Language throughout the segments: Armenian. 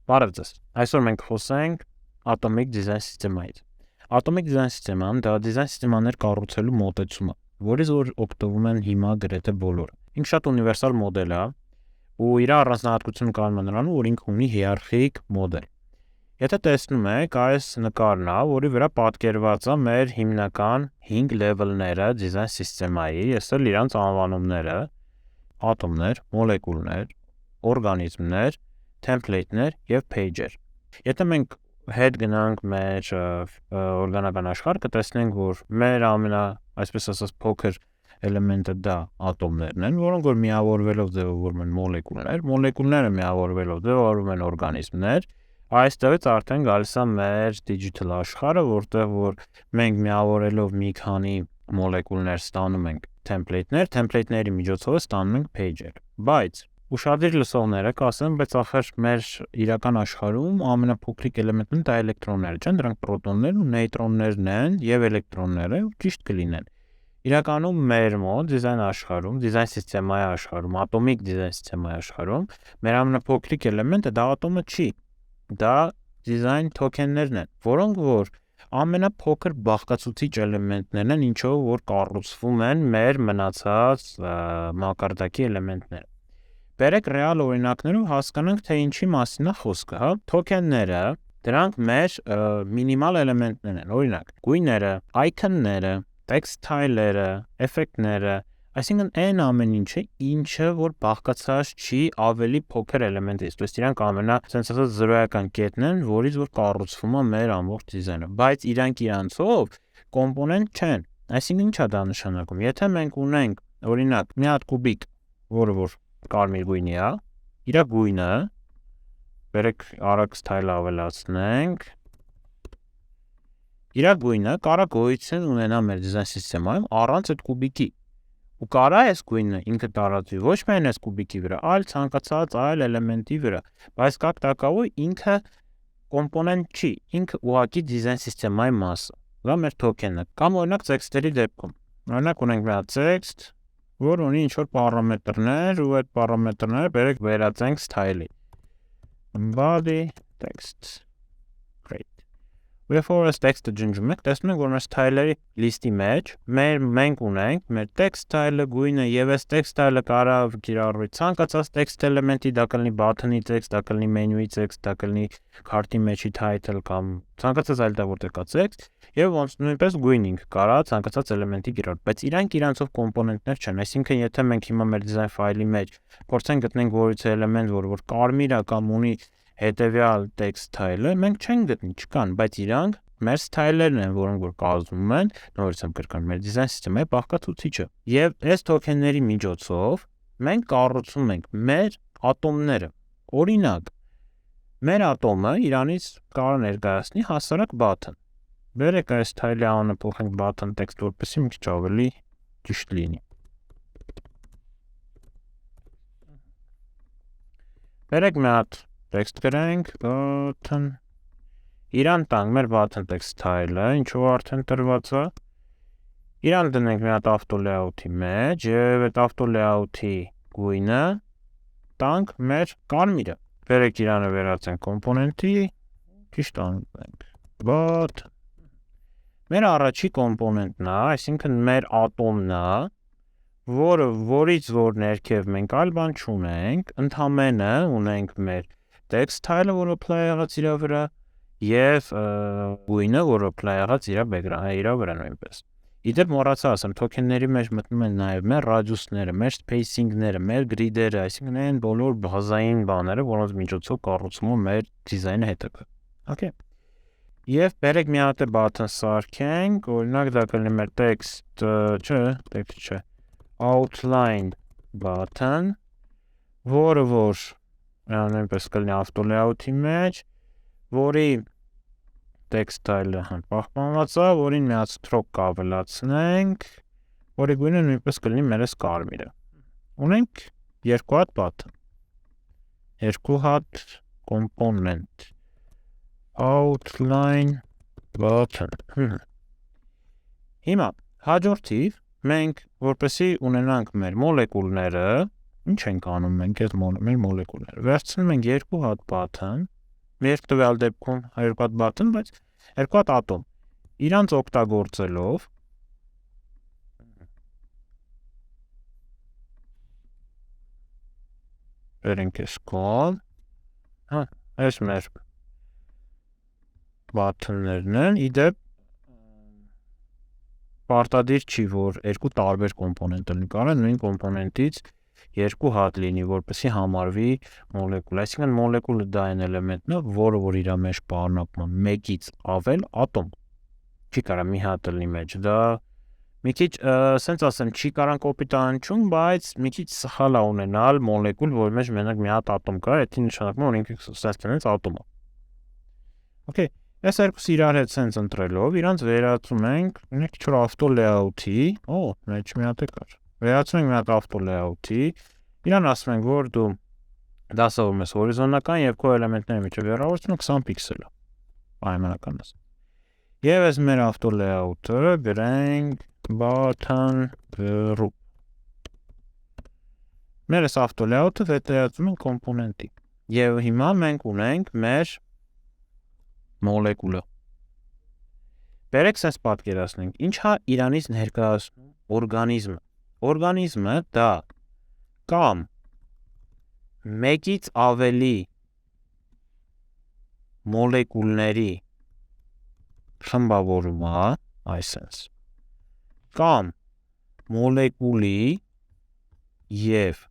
Բարև ձեզ։ Այսօր մենք խոսենք ատոմիկ դիզայն սիստեմայից։ Ատոմիկ դիզայն սիստեման դա դիզայն սիստեմաներ կառուցելու մոտեցումը, որից որ օգտվում են հիմա գրեթե բոլորը։ Ինքը շատ ունիվերսալ մոդել է, ու իր առանձնահատկությունը կանում է նրանում, որ ինքը ունի հիերարխիկ մոդել։ Եթե տեսնում եք, այս նկարն է, որի վրա պատկերված է մեր հիմնական 5 level-ները դիզայն սիստեմայի, ես էլ իրանց անվանումները՝ ատոմներ, մոլեկուլներ, օրգանիզմներ, template-ներ եւ page-եր։ Եթե մենք հետ գնանք մեր օրգանական աշխարհ, կտեսնենք, որ մեր այսպես ասած փոքր էլեմենտը դա ատոմներն են, որոնք որ միավորվելով ձևավորում են մոլեկուլներ, մոլեկուլները միավորվելով ձևավորում են օրգանիզմներ։ Այստեղից արդեն գալիս է մեր digital աշխարհը, որտեղ որ մենք միավորելով մի քանի մոլեկուլներ ստանում ենք template-ներ, template-ների միջոցով ստանում ենք page-եր։ Բայց ուշադիր լսողները կասեն, բայց ախր մեր իրական աշխարհում ամենափոքրիկ էլեմենտն դա էլեկտրոնները չեն, դրանք պրոտոններն ու նեյտրոններն են եւ էլեկտրոնները, ճիշտ կլինեն։ Իրականում մեր մոտ դիզայն աշխարհում, դիզայն սիստեմայի աշխարհում, ատոմիկ դիզայն սիստեմայի աշխարհում մեր ամենափոքրիկ էլեմենտը դա ատոմը չի, դա դիզայն թոքեններն են, որոնք որ ամենափոքր բաղկացուցիչ էլեմենտներն են, ինչով որ կառուցվում են մեր մնացած մակարդակի էլեմենտները։ Բերեք ռեալ օրինակներով հասկանանք, թե ինչի մասին է խոսքը, հա։ Թոքենները դրանք մեր մինիմալ էլեմենտներն են, օրինակ, գույները, icon-ները, text style-երը, էֆեկտները, այսինքն այն ամեն ինչը որ բաղկացած չի ավելի փոքր էլեմենտից, то есть իրանք sense ասած զրոյական կետն են, որից որ կառուցվում է մեր ամբողջ դիզայնը, բայց իրանք իրանցով կոմպոնենտ չեն։ Այսինքն ի՞նչ է դա նշանակում։ Եթե մենք ունենք օրինակ մի հատ կուբիկ, որը որ կարմիր գույնի է, իր գույնը, բերեք արագ style ավելացնենք, իր գույնը կարա գոյություն ունենա մեր դիզայն սիստեմայում առանց այդ կուբիկի։ Ու կարա այս գույնը ինքը տարածվի ոչ միայն այս կուբիկի վրա, այլ ցանկացած այլ էլեմենտի վրա, բայց կակ տակավով ինքը կոմպոնենտ չի, ինքը ուղղակի դիզայն սիստեմայի մասը։ Դա մեր թոքենը։ Կամ օրինակ տեքստերի դեպքում։ Օրինակ ունենք մի հատ տեքստ, որ ունի ինչ-որ պարամետրներ, ու այդ պարամետրները բերեք վերածենք style-ի։ Body text. Great. Երբ որ այս տեքստը ջնջում եք, տեսնում եք, որ մեր style-երի լիստի մեջ մենք ունենք մեր text style-ը, գույնը եւ այս text style-ը կարող կիրառվի ցանկացած text էլեմենտի, դա կլինի button-ի text, դա կլինի menu-ի text, դա կլինի քարտի մեջի title կամ ցանկացած այլ տեղ որտեղ կա text, եւ ոնց նույնպես գույնինգ կարա ցանկացած էլեմենտի կիրառել, բայց իրանցով կոմպոնենտներ չեն, այսինքն եթե մենք հիմա մեր design file-ի մեջ փորձենք գտնենք որից էլեմենտ, որ կարմիր է կամ ունի հետեւյալ text style-ը, մենք չենք գտնի, չկան, բայց իրանք մեր style-երն են, որոնք որ կազմում են, նորից եմ կրկնում, մեր design system-ի բաղկացուցիչը։ Եվ այս token-ների միջոցով մենք կառուցում ենք մեր ատոմները։ Օրինակ, մեր ատոմը իրանից կարող ներկայացնի հասարակ button։ Բերեք այս style-ի անունը փոխենք button text, որպեսզի մի քիչ ավելի ճիշտ լինի։ Բերեք մի հատ text գրենք, button Իրան տանք մեր button text style-ը, ինչով արդեն տրված է։ Իրան դնենք մի հատ auto layout-ի մեջ եւ այդ auto layout-ի գույնը տանք մեր կարմիրը։ Բերեք իրանը վերածենք կոմպոնենտի, ճիշտ անենք button։ Մեր առաջի կոմպոնենտն է, այսինքն մեր ատոմն է, որից որ ներքև մենք այլ բան չունենք, ընդամենը ունենք մեր text style-ը, որը apply եղած իր վրա, եւ գույնը, որը apply եղած իր background-ի վրա նույնպես։ Իդեպ մոռացա ասեմ, token-ների մեջ մտնում են նաեւ մեր radius-ները, մեր spacing-ները, մեր grid-երը, այսինքն այն բոլոր բազային բաները, որոնց միջոցով կառուցվում է մեր դիզայնը հետագա։ Okay։ Եվ բերեք մի հատ button սարքենք, օրինակ դա կլինի մեր text, չէ, outline button, որը որ նույնպես կլինի auto layout-ի մեջ, որի text style-ը պահպանված է, որին մի հատ stroke կավելացնենք, որի գույնը նույնպես կլինի մեր կարմիրը։ Ունենք երկու հատ button, երկու հատ component, outline button։ Հիմա հաջորդիվ մենք որպեսզի ունենանք մեր մոլեկուլները, ինչ ենք անում մենք այդ մեր մոլեկուլները։ Վերցնում ենք երկու հատ button, Մեր տվյալ դեպքում երկու հատ button, բայց երկու հատ ատոմ։ Իրանց օգտագործելով վերենք էս կոդ, հա, այս մեր button-ներն են, իդեպ պարտադիր չի, որ երկու տարբեր կոմպոնենտ լինի, կարող է նույն կոմպոնենտից երկու հատ լինի, որպեսզի համարվի մոլեկուլ, այսինքն մոլեկուլը դա այն էլեմենտն է, որը որ իր մեջ պարունակում է մեկից ավել ատոմ։ Չի կարա մի հատ լինի մեջ, դա մի քիչ, ասենց ասեմ, չի կարան կոպիտ անջում, բայց մի քիչ սխալ է ունենալ մոլեկուլ, որի մեջ մենակ մի հատ ատոմ կա, դա նշանակում է, որ ինքը ասած տնից ատոմ է։ Okay, այս երկուսը իրար հետ sense ընտրելով, իրանց վերածում ենք, ունենք քիչ ավտո layout-ի, մեջ մի հատ է կար։ Վերածում ենք մի հատ ավտո layout-ի, իրան ասում ենք, որ դու դասավորում ես հորիզոնական եւ քո էլեմենտների միջև հեռավորությունը 20 պիքսել է։ Պայմանական է։ Եվ այս մեր ավտո layout-ը գրենք button group։ Մեր այս ավտո layout-ը վերածում ենք կոմպոնենտի։ Եվ հիմա մենք ունենք մեր մոլեկուլը։ Բերեք sense պատկերացնենք, ինչա իրանից ներկայացնում օրգանիզմը։ Օրգանիզմը դա կամ մեկից ավելի մոլեկուլների խմբավորում է, այսպես, կամ մոլեկուլի եւ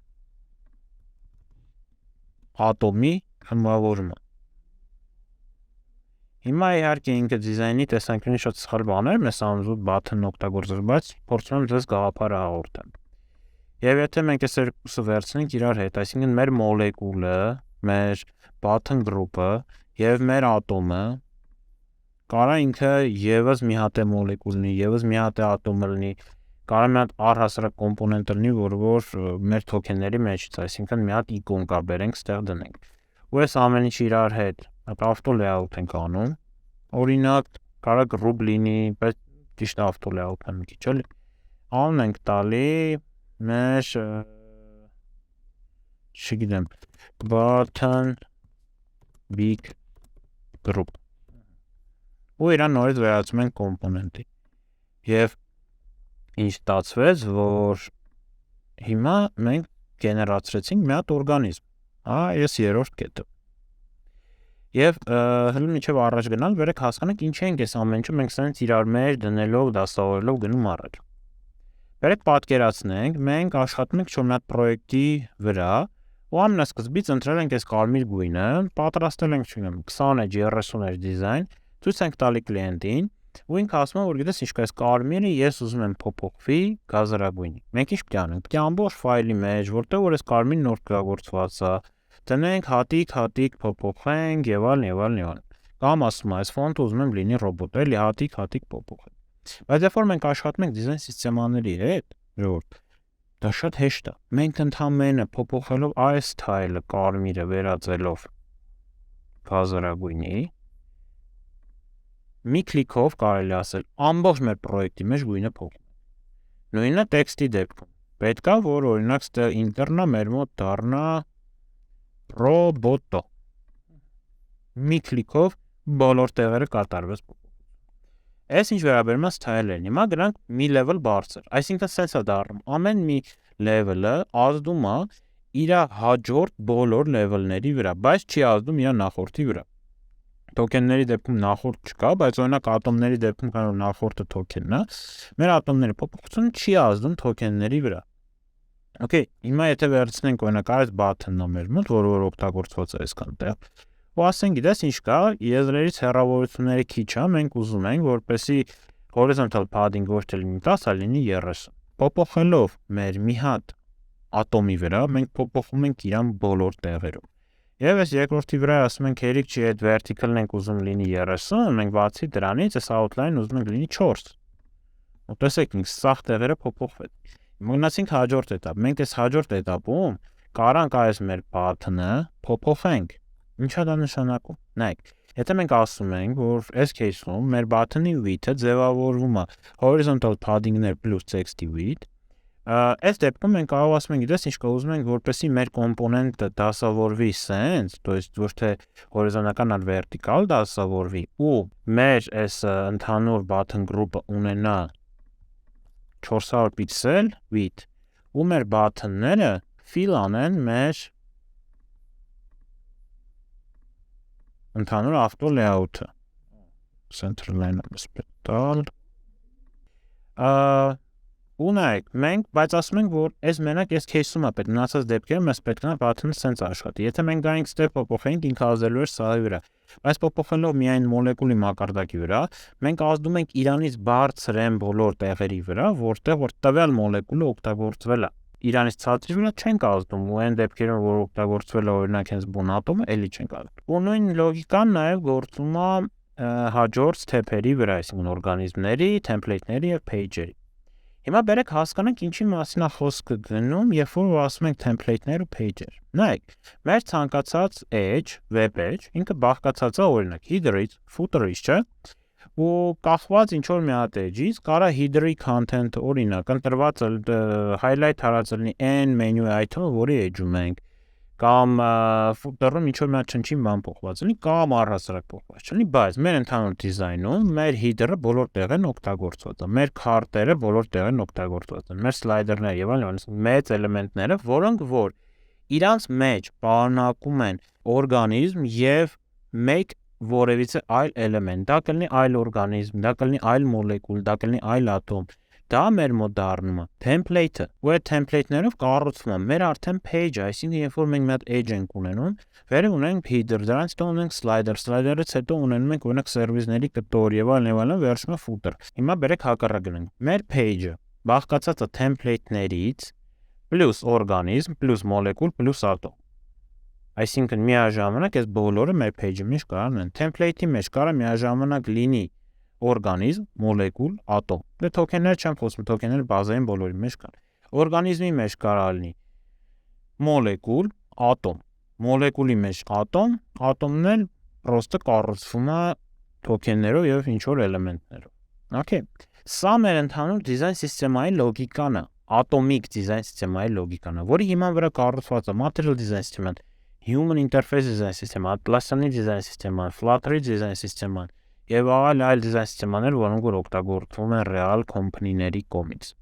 ատոմի խմբավորումը։ Հիմա իհարկե ինքը դիզայնի տեսանկյունից շատ սխալ բաներ ես անում button օգտագործել, բայց փորձում եմ ձեզ գաղափարը հաղորդեմ։ Եվ եթե մենք այս երկուսը վերցնենք իրար հետ, այսինքն մեր մոլեկուլը, մեր button group-ը եւ մեր ատոմը կարա ինքը եւս մի հատ է մոլեկուլ լինի, եւս մի հատ է ատոմը լինի, կարա մի հատ առհասարակ կոմպոնենտ լինի, որ մեր թոքենների մեջից, այսինքն մի հատ իկոն կա, բերենք, ստեղ դնենք։ Ու այս ամեն ինչ իրար հետ ավտո layout ենք անում, օրինակ կարա group լինի, բայց ճիշտ ավտո layout-ը մի քիչ էլի, անում ենք տալի մեր, չգիտեմ, button big group, ու իրան նորից վերածում ենք կոմպոնենտի, և ինչ ստացվեց, որ հիմա մենք գեներացրեցինք մի հատ օրգանիզմ, ես երրորդ կետը։ Եվ հենց մինչև առաջ գնալ, վերեք հասկանանք ինչ ենք այս ամեն ինչը մենք սենց իրար մեջ դնելով, դասավորելով գնում առաջ։ Վերեք պատկերացնենք, մենք աշխատում ենք մի հատ պրոյեկտի վրա, ու ամենասկզբից ընտրել ենք այս կարմիր գույնը, պատրաստել ենք, չգիտեմ, 20 էջ, 30 էջ դիզայն, ցույց ենք տալի կլիենտին, ու ինքը ասում է, որ գիտես ինչ կա, այս կարմիրը ես ուզում եմ փոփոխվի գազարագույնի։ Մենք ինչ պետք է անենք, պետք է ամբողջ ֆայլի մեջ, որտեղ որ այս կարմիրն օգտագործված է, տնենք հատիկ փոփոխենք եւ այլն։ Կամ ասում է, այս ֆոնտը ուզում եմ լինի ռոբոտ, էլի հատիկ փոփոխել։ Բայց երբ որ մենք աշխատում ենք դիզայն սիստեմաների հետ, դա շատ հեշտ է։ Մենք ընդհանրապես փոփոխելով այս թայլը կարմիրը վերածելով գազարագույնի, մի քլիկով կարելի ասել ամբողջ մեր պրոյեկտի մեջ գույնը փոխում։ Նույնը տեքստի դեպքում։ Պետք է որ օրինակ ստեղ ինտերնա մեր մոտ դառնա ռոբոտո։ Մի քլիկով բոլոր տեղերը կատարվեց փոփոխություն։ Այս ինչ վերաբերում է style-ին, հիմա գրանք մի level բարձր, այսինքն sense է դառնում, ամեն մի level-ը ազդում է իր հաջորդ բոլոր level-ների վրա, բայց չի ազդում իր նախորդի վրա։ Թոքենների դեպքում նախորդ չկա, բայց օրինակ ատոմների դեպքում կարող նախորդը թոքենն է, մեր ատոմների փոփոխությունը չի ազդում թոքենների վրա։ Okay, հիմա եթե վերցնենք օրինակ այս button-ն է մեր մոտ, որը օգտագործված է այսքան տեղ, ու ասենք գիտես ինչ կա, եզրերից հեռավորությունները քիչ է, մենք ուզում ենք, որպեսզի horizontal padding ոչ թե լինի 10, այլ լինի 30։ Փոփոխելով մեր մի հատ ատոմի վրա, մենք փոփոխում ենք իրան բոլոր տեղերում։ Եվ այս երկրորդի վրա ասում ենք հերիք չի այդ vertical-ն ենք ուզում լինի 30, մենք բացի դրանից այս outline-ն ուզում ենք լինի 4։ Ու տեսեք, ինձ սաղ տեղերը փոփոխվեց։ Մնացինք հաջորդ էտապ։ Մենք այս հաջորդ էտապում կարանք այս մեր pattern-ը փոփոխենք։ Ինչա դա նշանակում։ Նայեք, եթե մենք ասում ենք, որ այս case-ում մեր button-ի width-ը ձևավորվում է horizontal padding-ներ plus text-ի width, Այս դեպքում մենք կարող ասում ենք, գիտես, ինչ կուզում ենք, որպեսզի մեր կոմպոնենտը դասավորվի sense, то есть ոչ թե հորիզոնական, այլ վերտիկալ դասավորվի, ու մեր այս ընդհանուր button group-ը ունենա 400 պիքսել width, ու մեր button-ները fill անեն մեր ընդհանուր auto layout-ը։ Center line-ը սպետալ։ Ունայք, մենք, բայց ասում ենք, որ այս մենակ այս case-ում է պետք, մնացած դեպքերում մեզ պետք է button-ը sense աշխատի։ Եթե մենք գայինք step փոփոխենք, ինքը ազդելու էր սահի վրա։ Բայց փոփոխելով միայն մոլեկուլի մակարդակի վրա, մենք ազդում ենք իրանից բարձր են բոլոր տեղերի վրա, որտեղ որ տվյալ մոլեկուլը օգտագործվել է։ Իրանից ցածրի վրա չենք ազդում, ու այն դեպքերում, որ օգտագործվել է օրինակ հենց բուն ատոմը, էլի չենք ազդում։ Ու նույն լոգիկան նաև գործում է հաջորդ step-երի վրա, այսինքն օրգանիզմների, template-ների եւ page-երի։ Հիմա բերեք հասկանանք ինչի մասին է խոսքը գնում, երբ որ ասում ենք template-ներ ու page-եր։ Նայեք, մեր ցանկացած edge, web edge, ինքը բաղկացած է օրինակ header-ից, footer-ից, չէ՞։ Ու կախված ինչ որ մի հատ edge-ից կարա header-ի content-ը օրինակ ընտրված highlight արած լինի n menu item-ը, որի edge-ում ենք, կամ footer-ում ինչ որ մի հատ չնչին բան փոխված լինի, կամ առհասարակ փոխված չլինի, բայց մեր ընդհանուր դիզայնում մեր header-ը բոլոր տեղ են օգտագործված, մեր քարտերը բոլոր տեղ են օգտագործված, մեր սլայդերները եւ այլն, մեծ էլեմենտները, որոնք որ իրանց մեջ պարունակում են օրգանիզմ եւ մեկ որևիցե այլ էլեմենտ, դա կլինի այլ օրգանիզմ, դա կլինի այլ մոլեկուլ, դա կլինի այլ ատոմ, դա մեր մոտ դառնում է template-ը, ու այդ template-ներով կառուցվում է մեր արդեն page-ը, այսինքն երբ որ մենք մի հատ edge ենք ունենում, վերև ունենք header, դրանից հետո ունենք slider-ից հետո ունենում ենք օրինակ service-ների կտոր եւ այլն, վերջում է footer։ Հիմա բերեք հակառակ գնանք։ Մեր page-ը բաղկացած է template-ներից plus օրգանիզմ, plus մոլեկուլ, plus ատոմ։ Այսինքն միաժամանակ այս բոլորը մեր page-ի մեջ կարող են template-ի մեջ կարող միաժամանակ լինի օրգանիզմ, մոլեկուլ, ատոմ։ Դե թոքեններ չեմ խոսում, թոքենները բազային բոլորի մեջ կան։ Օրգանիզմի մեջ կարող լինի մոլեկուլ, ատոմ։ Մոլեկուլի մեջ ատոմ, ատոմն էլ պրոստը կառուցվում է թոքեններով եւ ինչ որ էլեմենտներով։ Okay։ Սա մեր ընդհանուր դիզայն սիստեմայի լոգիկան է, ատոմիկ դիզայն սիստեմայի լոգիկան է, որի հիման վրա կառուցված է material design system-ը, human interface design system-ը, Atlassian design system-ը, Flutter design system-ը եւ այլ դիզայն սիստեմաներ, որոնք որ օգտագործվում են real company-ների կողմից։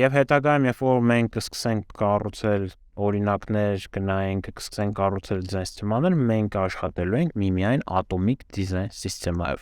Եվ հետագայում, երբ որ մենք կսկսենք կառուցել օրինակներ, գնայինք, կսկսենք կառուցել դիզայն սիստեմաներ, մենք աշխատելու ենք միմիայն ատոմիկ դիզայն սիստեմայով։